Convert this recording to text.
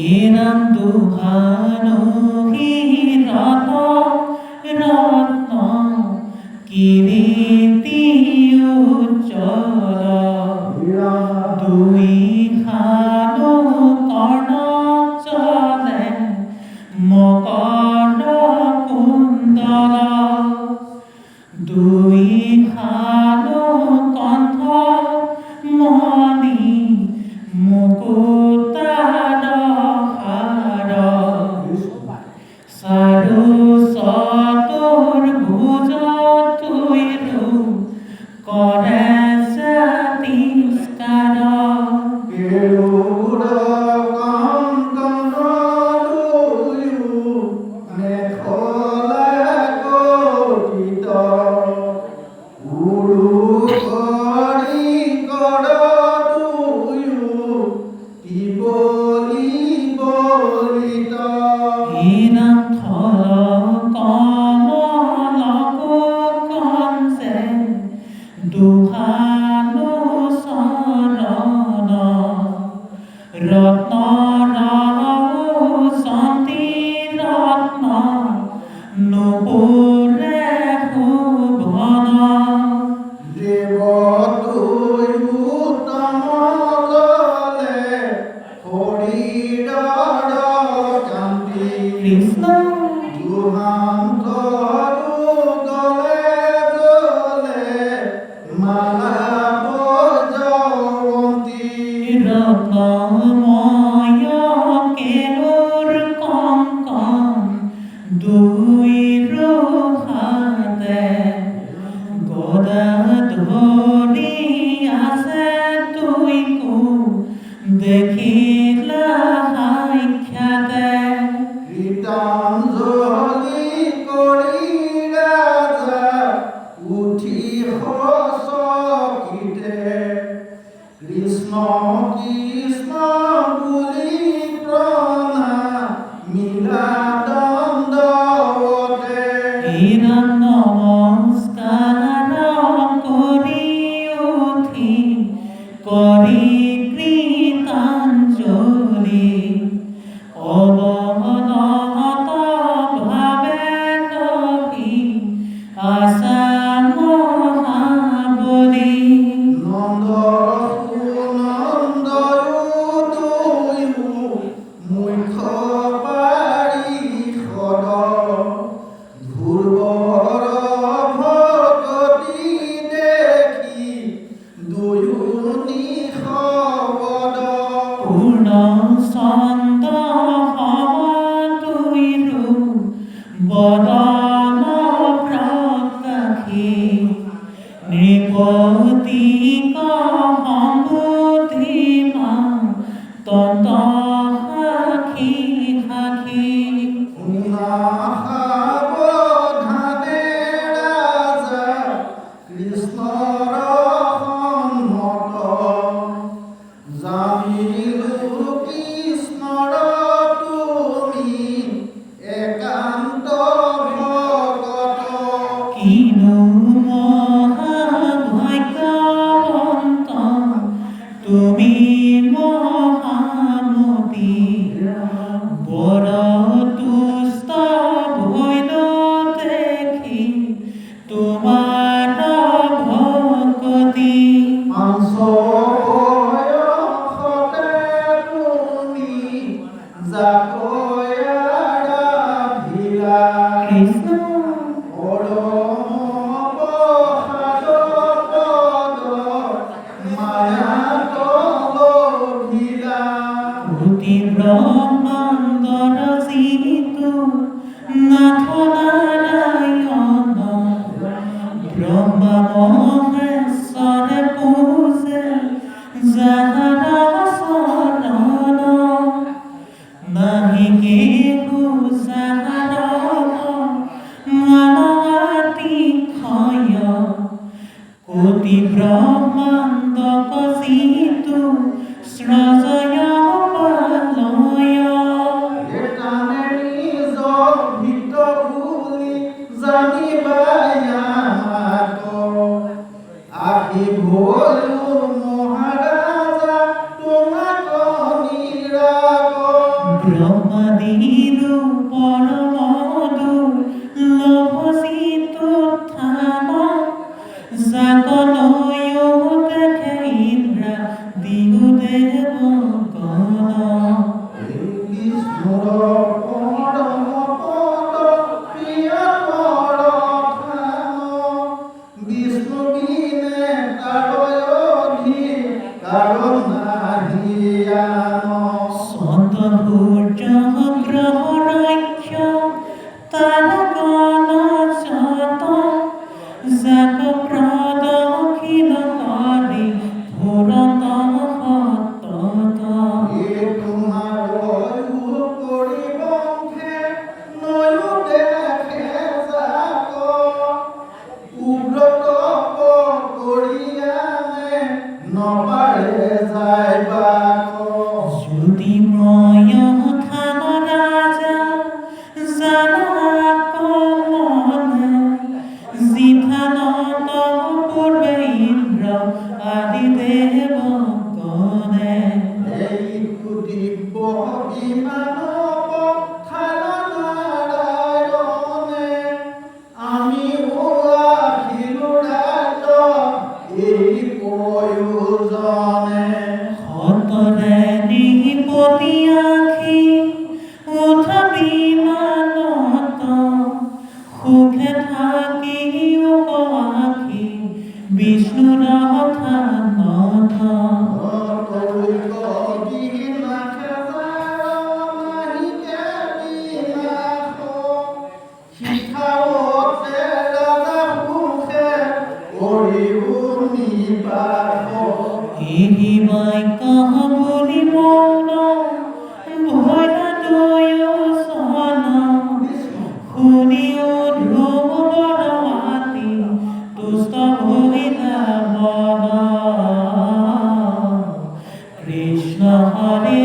ইনাম দুহানো হিরত রত্ন কিরীতি উজ্জ্বল দুই খানো কর্ণ চলে মকর কুণ্ডল দুই খানো কণ্ঠ মণি মুকুতার হার সারু সতুর ভুজ তুই করে তিস্কার ইনাম থল কমল কঞ্চে দুহানো শরণ রত্ন শান্তি রত্ন নুপুরে ভুবন কৃষ্ণ রত্নময় কেরুর কঙ্কন দুই হাতে গদা ধরি আসে তুই কু দেখিলা হাইখ্যাতে গীতাঞ্জলি করি রাজা উঠি হসকিতে কৃষ্ণ কৃষ্ণ বুলি প্রণা মিলা দণ্ডবতে ইরাম নমস্কার করি উঠি করি কৃতাঞ্জলি অবনত ভাবে রহি আশা মহাবলী পূর্ণ ছন্দ হব তুই বদন প্রকাশী নৃপতি কহবুদ্ধিমা তত হাখি হাখি কৃষ্ণৰ সন্মত জানিলো কৃষ্ণৰ তুমি একান্ত ভকত কিনো মহাভাগ্যৱন্ত তুমি মহামতি বৰ তুষ্ট ভৈল দেখি তোমাৰ ভকতি মাংসতে তুমি জাকয়াৰা ভিলা কৃষ্ণ অতি ব্ৰহ্মাণ্ডৰ যিটো নাথ নাৰায়ণ ব্ৰহ্মা মহেশ্বৰে পূজে যাহাৰ চৰণ নাহি কেহু যাহাৰ মানৱাতি ক্ষয় কোটি ব্ৰহ্মাণ্ড যিটো সৃজয় পালয় আহি ভোলো মহাৰাজা ব্রহ্মাদিরু পরমদু লভসিত থান জাতনয় দেখে ইন্দ্রা দিহু দেব গণ বিষ্ণুর পরম পদ প্রিয়তর থান বিষ্ণু বিনে কারয়ধি কারণ নাহিয়ান সন্তভূর্য গ্রহরাক্ষ তারগণ শত জাত প্রদক্ষিণ করে ধরত হতত এ তোমার পরিবন্ধে নয়ু দেখে যাক উগ্র তপ করিয়ানে নবারে যাইবাক জ্যোতির্ময় থান রাজা জানা কমনে জিথানত পূর্বে ইন্দ্র আদি দেব গণে এই দিব্য বিমানব থান নারায়ণে আমি ওয়াহিলু রাজ এই প্রয়োজনে হতরে নিপতি আখি উঠা বিমানত সুখে থাকি আখি বিষ্ণুর থানত এই বাক্য বলি মৌন ভয় দয় সন শুনি ধ্ৰুৱ বৰমাতি তুষ্ট হইলা মন কৃষ্ণ হৰে